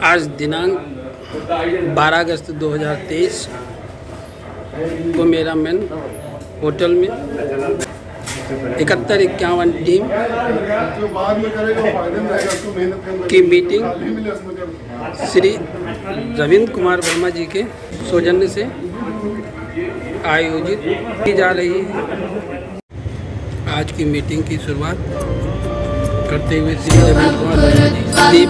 आज दिनांक 12 अगस्त 2023 को मेरा मैन होटल में 71-51 टीम की मीटिंग श्री रविंद्र कुमार वर्मा जी के सौजन्य से आयोजित की जा रही है। आज की मीटिंग की शुरुआत करते हुए श्री रविंद्र कुमार वर्मा जी दीप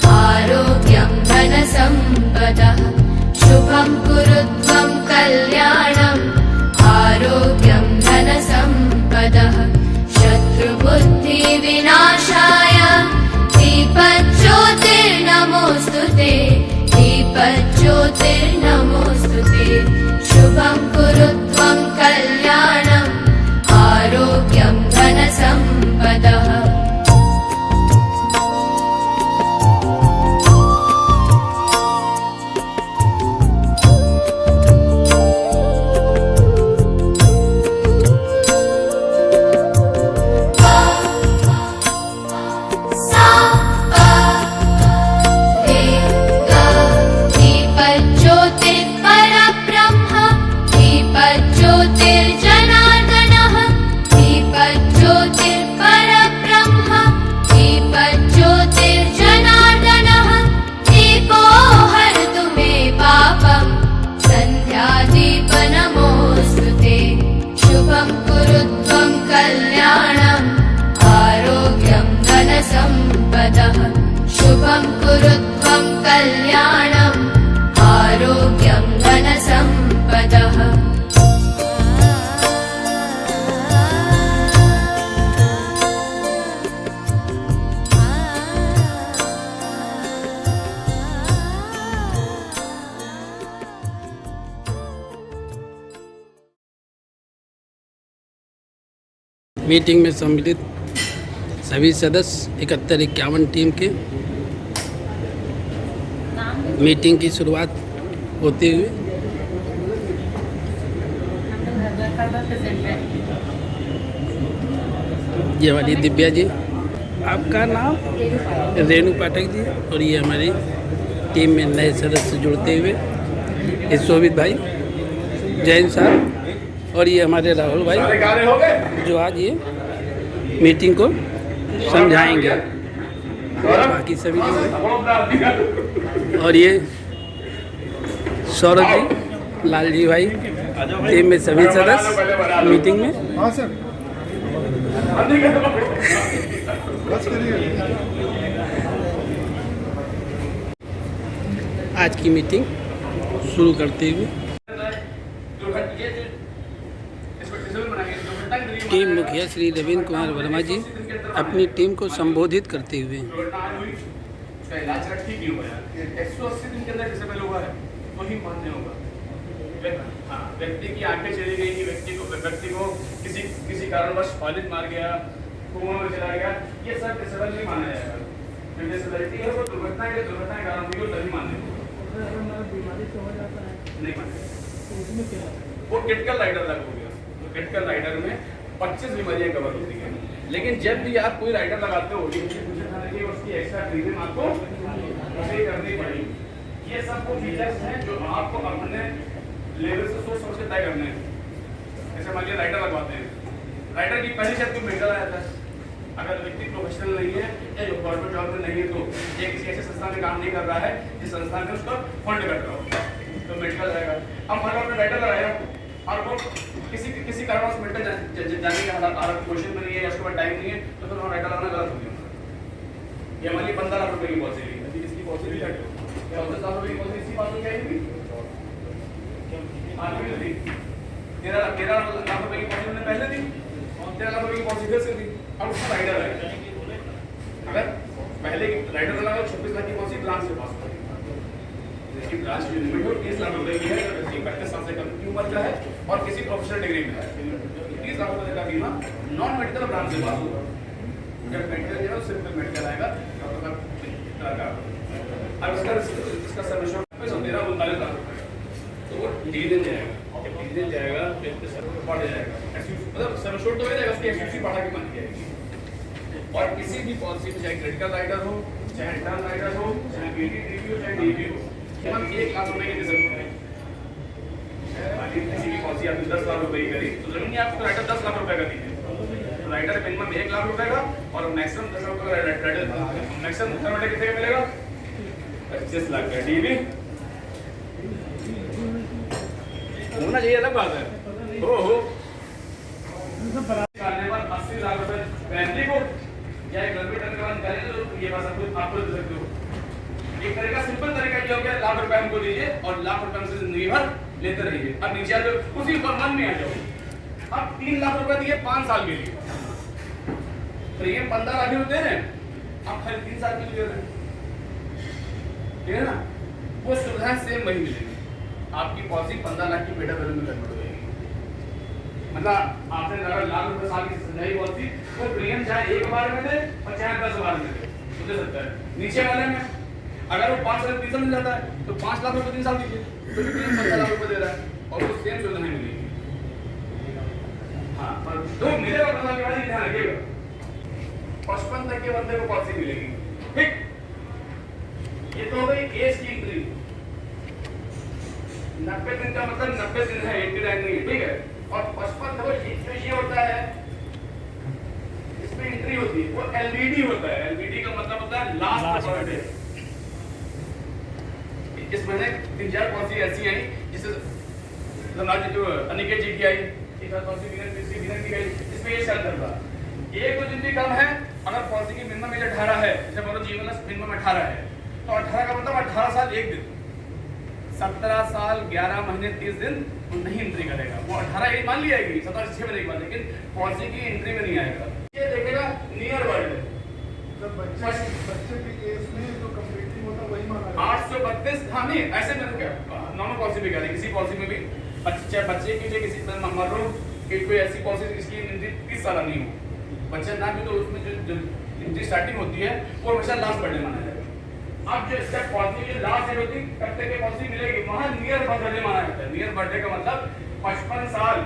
आरोग्यं धन संपदः शुभं कुरुत्वं कल्याणम् आरोग्यं धन संपदः शत्रुबुद्धि विनाशाय दीपज्योतिर्नमोस्तुते दीपज्योतिर्नमोस्तुते शुभं कुरुत्वं कल्याणम् आरोग्यं धन संपदः। शुभं कुरुत्वं कल्याणम् आरोग्यं धन संपदः। मीटिंग में सम्मिलित सभी सदस्य 71-51 टीम के मीटिंग की शुरुआत होते हुए ये वाली दिव्या जी, आपका नाम? रेणु पाठक जी। और ये हमारी टीम में नए सदस्य जुड़ते हुए ये शोभित भाई, जैन साहब, और ये हमारे राहुल भाई जो आज ये मीटिंग को समझाएंगे। बाकी सभी और ये सौरभ जी, लाल जी भाई, टीम में सभी सदस्य मीटिंग में। हाँ सर। आज की मीटिंग शुरू करते हुए टीम मुखिया श्री रविंद्र कुमार वर्मा जी अपनी टीम को संबोधित करते हुए इलाज ठीक नहीं हुआ है 180 दिन के अंदर जैसे पहले हुआ है वही मान्य होगा। व्यक्ति की आंखें चली गई, व्यक्ति को किसी कारणवश पॉलिस मार गया, कुआं में चला गया, ये सब डिसेबल नहीं माना जाएगा। जो डिसेबिलिटी है वो दुर्घटना के कारण हुई हो तभी मान्य होगा। नहीं माने वो क्रिटिकल राइडर लग हो गया। तो क्रिटिकल राइडर में 25 बीमारियां कवर होती हैं। लेकिन जब भी आप कोई राइडर लगाते हो उसकी एक्स्ट्रा प्रीमियम आपको पे करनी पड़ेगी। ये सब वो फीचर्स हैं जो आपको अपने लेवल से सोच समझ के तय करने हैं। जैसे मान लीजिए राइडर लगवाते हैं, राइडर की पहली शर्त मेडिकल आ जाता है। अगर व्यक्ति प्रोफेशनल नहीं है या गवर्नमेंट जॉब में नहीं है तो ये किसी ऐसे संस्थान में काम नहीं कर रहा है जिस संस्थान में उसका फंड कट रहा हो तो मेडिकल आएगा। अब मान लो आपने राइडर लगाया और वो किसी कारणवश मेडिकल जाने के हालत क्वेश्चन में नहीं है या उसके पास टाइम नहीं है तो फिर वहाँ राइडर लगाना गलत हो गया। ये हमारी 15 लाख रुपए की पॉलिसी है, इसकी पॉलिसी भी घट 14 लाख रुपए की पॉलिसी इसी बात में क्या है? 13 लाख रुपए की पॉलिसी पहले दी, 13 लाख रुपए की पॉलिसी फिर से दी। अब उसका राइडर है, अगर पहले राइडर लगा 26 लाख की पॉलिसी ब्रांच से पास होगी, इसकी ब्रांच की लिमिट 30 लाख रुपए की है। अगर व्यक्ति 35 साल से कम की उम्र का है और किसी प्रोफेशनल डिग्री में है 30 लाख रुपए का बीमा नॉन मेडिकल ब्रांच से पास होगा। अगर मेडिकल है सिर्फ मेडिकल आएगा। अब इसका सबमिशन पैसा 13-39 लाख रुपए तो वो डिवीजन जाएगा, डिवीजन जाएगा फिर बढ़ जाएगा। मतलब सबमिशन तो हो जाएगा, उसकी एसयूसी बढ़ा के बन जाएगी। और किसी भी पॉलिसी में चाहे क्रिटिकल राइडर हो, चाहे टर्म राइडर हो, चाहे बीटीडीपी हो, चाहे डीबी हो, केवल 1 लाख रुपए की जरूरत है। किसी भी पॉलिसी आपने 10 लाख रुपए की करी तो जरूरी नहीं आपको राइडर 10 लाख रुपए का दीजिए। तो राइडर मिनिमम 1 लाख रुपए का और मैक्सिमम 10 लाख रुपए का राइडर, मैक्सिमम टर्म कितने का मिलेगा? 25 लाख का। डीबी होना चाहिए, अलग बात है। हो करने पर 80 लाख रुपए फैमिली को या एक लंबी टर्म के बाद करेंगे तो ये बात आपको दे सकते हो। एक तरीका सिंपल तरीका ये हो गया, लाख रुपए हमको दीजिए और लाख रुपए हमसे जिंदगी भर लेते रहिए। अब नीचे आ जाओ, उसी पर मन में आ जाओ। अब 3 लाख रुपए दिए 5 साल के लिए, प्रीमियम 15 लाख होते हैं, आप खाली 3 साल के लिए दे रहे हैं, ठीक है ना? वो सुविधाएं सेम वही मिलेगी। आपकी पॉलिसी 15 लाख की बेटा वैल्यू में कन्वर्ट हो जाएगी। मतलब आपने अगर लाख रुपए साल की समझाई पॉलिसी, वो प्रीमियम चाहे 1 बार में दे और चाहे 10 बार में दे, तो दे सकता है। नीचे वाले में अगर वो 5 साल 3 साल मिल जाता है तो 5 लाख रुपए 3 साल दीजिए, तो भी प्रीमियम 15 लाख रुपए दे रहा है और वो सेम सुविधाएं मिलेगी। हाँ, पर तो मिलेगा 15 लाख के बाद ध्यान रखिएगा 55 तक के बंदे को पॉलिसी मिलेगी। ठीक, ये तो हो गई एज की एंट्री। 90 दिन का मतलब 90 दिन है, 89 नहीं है, ठीक है। और 55 देखो ये होता है, इसमें एंट्री होती है, वो एलबीडी होता है। एलबीडी का मतलब होता है लास्ट बर्थडे। इस महीने 3-4 पॉलिसी ऐसी आई जिससे अनिकेत जी की आई, पॉलिसी की आई, इसमें ये शर्त था एक तो जितनी कम है, अगर पॉलिसी की मिनिमम एज 18 है, जैसे बोलो जीवन मिनिमम 18 है, तो 18 का मतलब 18 साल 1 दिन, 17 साल 11 महीने 30 दिन वो नहीं एंट्री करेगा। वो 18 एज मान ली जाएगी 17 6 महीने के बाद, लेकिन पॉलिसी की एंट्री में नहीं आएगा। ये देखेगा नियर वर्ल्ड बच्चे के केस में जो कंप्लीटिंग होता है वही माना जाएगा। 832। हाँ नहीं, ऐसे में क्या नॉर्मल पॉलिसी भी कह रहे, किसी पॉलिसी में भी बच्चे की किसी मर लो कि कोई ऐसी पॉलिसी इसकी एंट्री 30 साल नहीं हो, बच्चे ना भी तो उसमें जो एंट्री स्टार्टिंग होती है वो हमेशा लास्ट बर्थडे माना जाएगा। अब जो इसका पॉलिसी की लास्ट डेट होती है कब तक की पॉलिसी मिलेगी, वहां नियर बर्थडे माना जाता है। नियर बर्थडे का मतलब 55 साल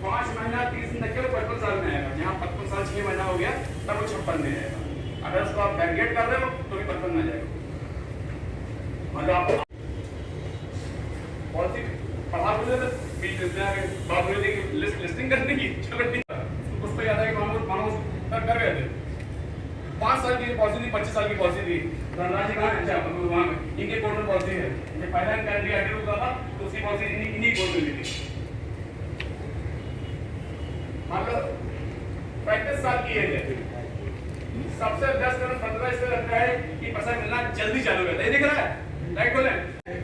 5 महीना 30 दिन तक के 55 साल में आएगा। जहाँ 55 साल 6 महीना हो गया तब वो 56 में आएगा। अगर उसको आप बैकडेट कर रहे हो तो भी 55 में जाएगा। मतलब आप पॉलिसी पढ़ा बोले तो बीच में आगे बात हुई थी कि लिस्टिंग करने की, चलो ठीक है, उस पर याद है कि मानो कर गए थे 5 साल की पॉलिसी थी, 25 साल की पॉलिसी थी। धनराज जी कहाँ अच्छा वहाँ में इनके कोर्ट में पॉलिसी है, जब पहला कंट्री आगे रुका था तो उसकी पॉलिसी इन्हीं कोर्ट में मिली थी। मतलब 35 साल की एज है, सबसे बेस्ट कदम 15 इसमें लगता है कि पैसा मिलना जल्दी चालू रहता है। ये दिख रहा है, राइट बोले?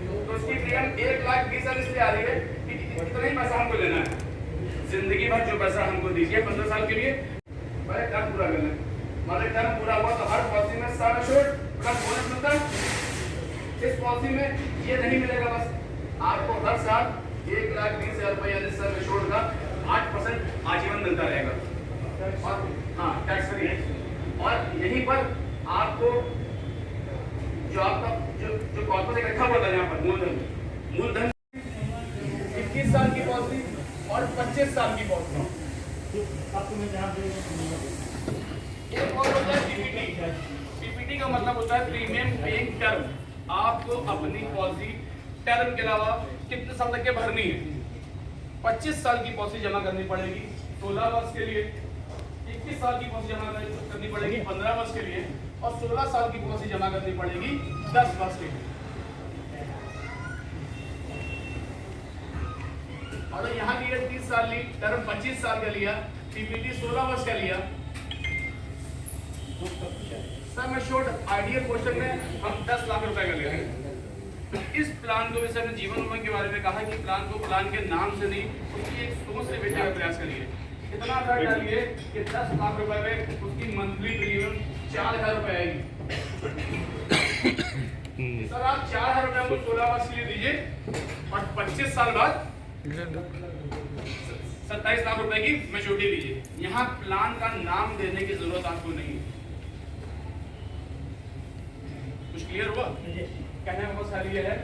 तो उसकी प्रीमियम 1,20,000 इसलिए आ रही है कि इतना ही पैसा हमको लेना है, जिंदगी भर जो पैसा हमको दीजिए 15 साल के लिए, पहले टर्म पूरा करना है। मतलब टर्म पूरा हुआ तो हर पॉलिसी में सम एश्योर्ड प्लस बोनस मिलता है। इस पॉलिसी में ये नहीं मिलेगा, बस आपको हर साल 1,20,000 रुपये यानी सम एश्योर्ड का 8% आजीवन मिलता रहेगा। और हाँ, टैक्स फ्री है। और यहीं पर आपको जो आपका जो कॉर्पोरेट इकट्ठा हुआ था यहाँ पर मूलधन 21 साल की पॉलिसी और 25 साल की पॉलिसी। एक और होता है पीपीटी। पीपीटी का मतलब होता है प्रीमियम पेइंग टर्म। आपको अपनी पॉलिसी टर्म के अलावा कितने साल तक के भरनी है। 25 साल की पॉलिसी जमा करनी पड़ेगी 16 वर्ष के लिए, 21 साल की पॉलिसी जमा करनी पड़ेगी 15 वर्ष के लिए, और 16 साल की पॉलिसी जमा करनी पड़ेगी 10 वर्ष के लिए। और यहाँ लिया 30 साल ली, टर्म 25 साल का लिया, पीपीटी 16 वर्ष का लिया। सम एश्योर्ड आइडियल क्वेश्चन में हम 10 लाख रुपए का ले रहे हैं। इस प्लान को वैसे हमने जीवन बीमा के बारे में कहा कि प्लान को प्लान के नाम से नहीं, उसकी एक सोच से बेचने का प्रयास करिए। इतना कर डालिए कि 10 लाख रुपए में उसकी मंथली प्रीमियम 4,000 रुपए आएगी। सर आप 4,000 रुपए को 16 वर्ष के लिए दीजिए और 25 साल बाद 27 लाख रुपए की मैच्योरिटी लीजिए। यहाँ प्लान का नाम देने की जरूरत आपको नहीं। कुछ क्लियर हुआ? कहने का बस खाली ये है,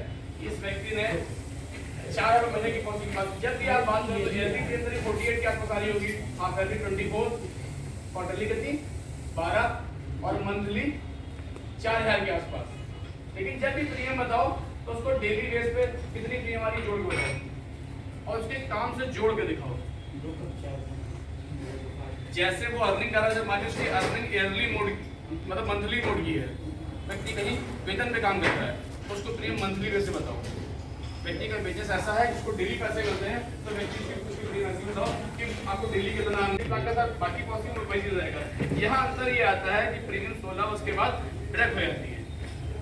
इस व्यक्ति ने 4 महीने की पॉलिसी की बात, जब भी आप बात करें तो एलडी के अंदर 48 के आसपास आ रही होगी। आप एलडी 24 क्वार्टरली कितनी 12 और मंथली 4000 के आसपास। लेकिन जब भी प्रीमियम बताओ तो उसको डेली बेस पे कितनी प्रीमियम आ रही है जोड़ के बताओ और उसके काम से जोड़ के दिखाओ। जैसे वो अर्निंग कर रहा है, जब मान लीजिए उसकी अर्निंग ईयरली मोड मतलब मंथली मोड की है, व्यक्ति कहीं वेतन पे काम कर रहा है तो उसको प्रीमियम मंथली बेस से बताओ। व्यक्ति का बिजनेस ऐसा है जिसको डेली पैसे मिलते हैं तो व्यक्ति उसकी प्रीमियम ऐसे बताओ कि आपको डेली कितना का था, बाकी पॉसिबल वही चीज रहेगा। यहाँ अंतर ये आता है कि प्रीमियम 16 उसके बाद ब्रेक हो जाती है।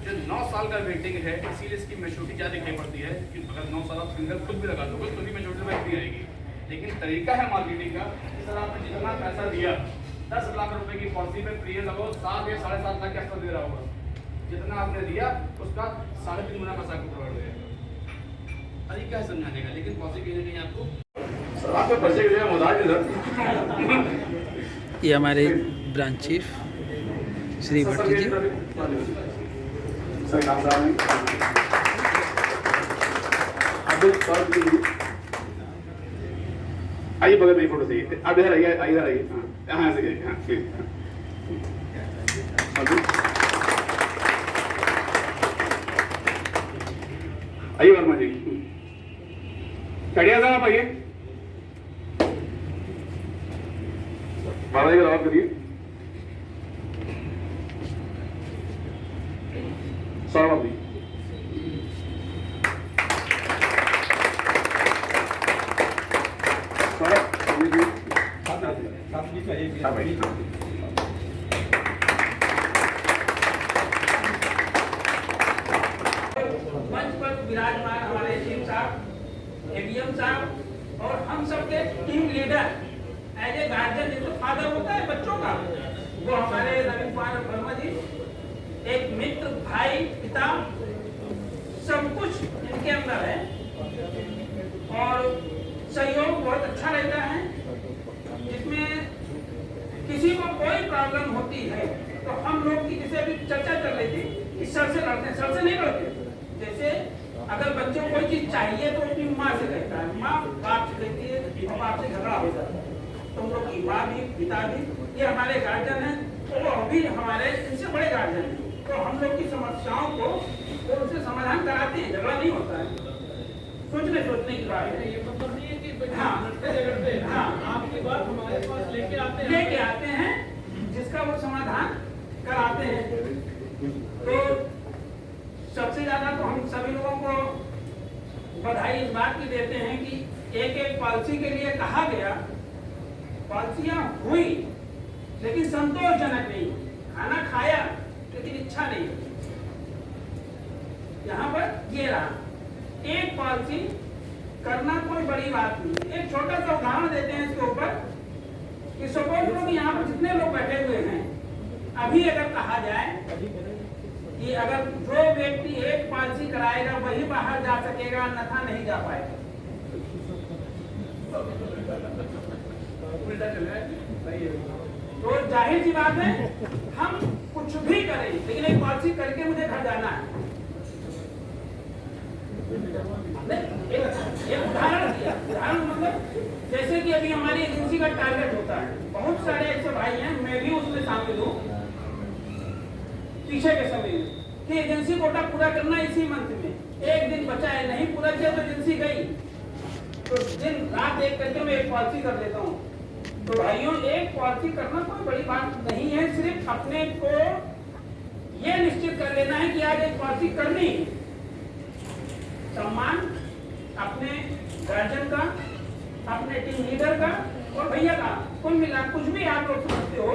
जो 9 साल का वेटिंग है इसीलिए इसकी मैच्योरिटी ज़्यादा दिखाई पड़ती है कि अगर 9 साल आप सिंगल खुद भी लगा दोगे तो भी मैच्योरिटी में नहीं आएगी। लेकिन तरीका है मार्केटिंग का कि सर आपने जितना पैसा दिया 10 लाख रुपए की पॉलिसी में प्रीमियम लगाओ 7 या 7.5 लाख के आसपास दे रहा होगा, जितना आपने दिया उसका 3.5 गुना पैसा आपको प्रोवाइड हो जाएगा। तरीका है समझाने का, लेकिन पॉलिसी कहीं ना कहीं आपको सर आपके पैसे के लिए मुदाज है सर। ये हमारे ब्रांच चीफ श्री भट्टी जी। सर काम साहब आइए बगल में फोटो चाहिए, आप इधर आइए, इधर आइए, हाँ से हाँ प्लीज। आइए वर्मा जी, कड़िया साहब आप आइए, बाबा जी का जवाब करिए। सौरभ जी मंच पर विराजमान हमारे चीफ साहब, एडीएम साहब और हम सबके team leader as a guardian जिसको फादर होता है बच्चों का, वो हमारे रवि कुमार वर्मा जी, एक मित्र, भाई, पिता, सब कुछ इनके अंदर है और सहयोग बहुत अच्छा रहता है। जिसमें किसी को कोई प्रॉब्लम होती है तो हम लोग की जैसे अभी चर्चा कर रही थी कि सर से लड़ते हैं, सर से नहीं लड़ते। जैसे अगर बच्चों को कोई चीज चाहिए तो अपनी माँ से कहता है, माँ बाप से कहती है और बाप से झगड़ा हो जाता है। तुम लोग की माँ भी पिता भी ये हमारे गार्जियन हैं, तो अभी हमारे इनसे बड़े गार्जियन हैं, तो हम लोग की समस्याओं को उनसे समाधान कराते हैं, झगड़ा नहीं होता है। सोचने की बात है, ये मतलब नहीं है कि हाँ आपकी बात हमारे पास लेके आते हैं जिसका वो समाधान कराते हैं। तो सबसे ज्यादा तो हम सभी लोगों को बधाई इस बात की देते हैं कि एक पॉलिसी के लिए कहा गया, पॉलिसियां हुई लेकिन संतोषजनक नहीं हुई। खाना खाया लेकिन इच्छा नहीं हुई। यहाँ पर ये रहा, एक पॉलिसी करना कोई बड़ी बात नहीं। एक छोटा सा उदाहरण देते हैं इसके ऊपर कि सपोज लोग यहाँ पर जितने लोग बैठे हुए हैं, अभी अगर कहा जाए कि अगर जो व्यक्ति एक पॉलिसी कराएगा वही बाहर जा सकेगा, अन्यथा नहीं जा पाएगा। तो जाहिर सी बात है हम कुछ भी करें लेकिन एक पॉलिसी करके मुझे घर जाना है। एक उदाहरण मतलब जैसे कि अभी हमारी एजेंसी का टारगेट होता है, बहुत सारे ऐसे भाई हैं, मैं भी उसमें शामिल हूँ, पीछे के समय में कि एजेंसी कोटा पूरा करना इसी मंथ में, एक दिन बचा है, नहीं पूरा किया तो एजेंसी गई। तो दिन रात एक करके मैं एक पॉलिसी कर लेता हूँ। तो भाइयों, एक पॉलिसी करना कोई बड़ी बात नहीं है, सिर्फ अपने को ये निश्चित कर लेना है कि आज एक पॉलिसी करनी है। सम्मान अपने गार्जियन का, अपने टीम लीडर का और भैया का, कुल मिला कुछ भी आप लोग समझते हो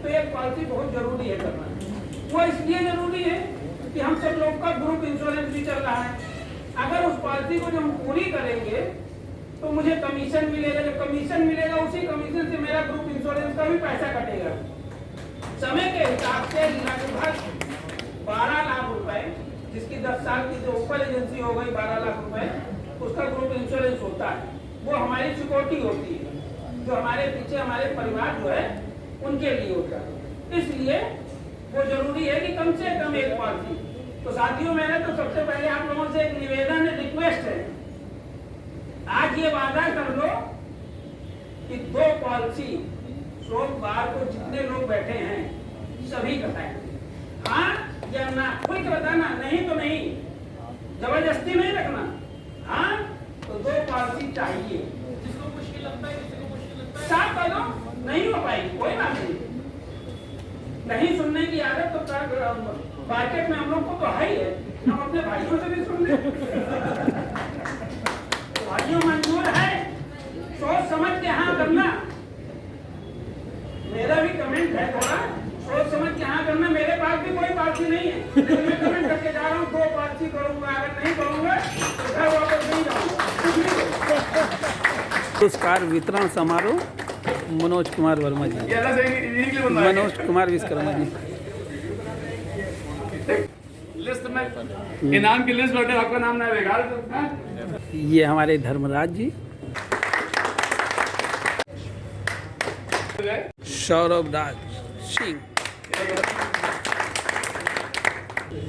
तो एक पॉलिसी बहुत जरूरी है करना। वो इसलिए जरूरी है कि हम सब लोग का ग्रुप इंश्योरेंस भी चल रहा है। अगर उस पॉलिसी को जब हम पूरी करेंगे तो मुझे कमीशन मिलेगा, जब कमीशन मिलेगा उसी कमीशन से मेरा ग्रुप इंश्योरेंस का भी पैसा कटेगा। समय के हिसाब से लगभग 12 लाख रुपए, जिसकी 10 साल की जो ऊपर एजेंसी हो गई 12 लाख रुपए, उसका ग्रुप इंश्योरेंस होता है। वो हमारी सिक्योरिटी होती है, जो हमारे पीछे हमारे परिवार जो है उनके लिए होता है। इसलिए वो जरूरी है कि कम से कम एक पॉलिसी। तो साथियों, मेरा तो सबसे पहले आप लोगों से एक निवेदन है, रिक्वेस्ट है, आज ये वादा कर लो कि 2 पॉलिसी सोमवार को जितने लोग बैठे हैं सभी बताएं हाँ या ना, खुल के बताना, नहीं तो नहीं, जबरदस्ती नहीं रखना। हाँ तो 2 पॉलिसी चाहिए। जिसको मुश्किल लगता है, किसी को मुश्किल लगता है, साफ कर दो, नहीं हो पाएगी, कोई बात नहीं। नहीं सुनने की आदत तो मार्केट में हम लोग को तो है ही है, हम अपने भाइयों से भी सुन ले। भाइयों मंजूर है, सोच समझ के हाँ करना। मेरा भी कमेंट है थोड़ा, सोच समझ के हाँ करना। मेरे पास भी कोई पार्टी नहीं है, लेकिन मैं कमेंट करके जा रहा हूँ 2 पार्टी करूंगा, अगर नहीं करूंगा तो घर वापस नहीं जाऊंगा। पुरस्कार वितरण समारोह मनोज कुमार वर्मा जी, ये अलग से इन्हीं के लिए बनवाया गया। मनोज कुमार विश्वकर्मा जी। लिस्ट में इनाम की लिस्ट बैठे, आपका नाम नहीं रहेगा। ये हमारे धर्मराज जी, सौरभ राज सिंह।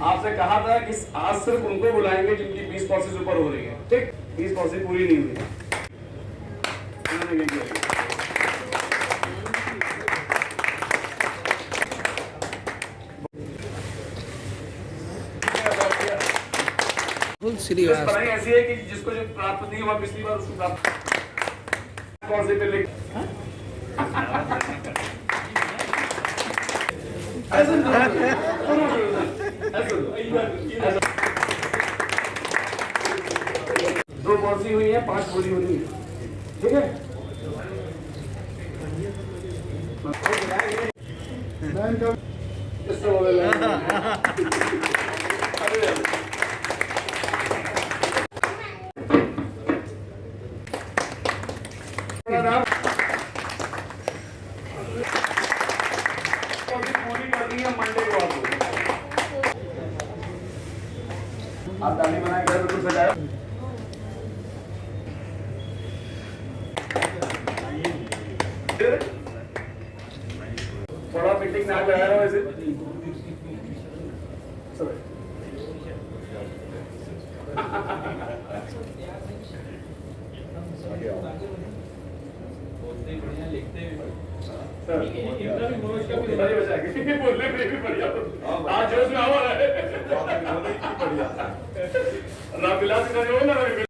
आपसे कहा था कि आज सिर्फ उनको बुलाएंगे जिनकी 20 पॉलिसी ऊपर हो रही है, ठीक? 20 पॉलिसी पूरी नहीं हुई। उन्होंने ये किया। श्रीवास पढ़ाई ऐसी है कि जिसको जो प्राप्त नहीं हुआ पिछली बार उसको प्राप्त कौन से पे लिख ऐसे दो पॉलिसी हुई है, 5 पूरी होनी है, ठीक है? इससे हो गया। आप दाढ़ी बनाए घर बिल्कुल सजाओ। थोड़ा मीटिंग ना लगा रहा वैसे। बोलने में भी बढ़िया, आज जोश में आवा है। रामविलास का जो है ना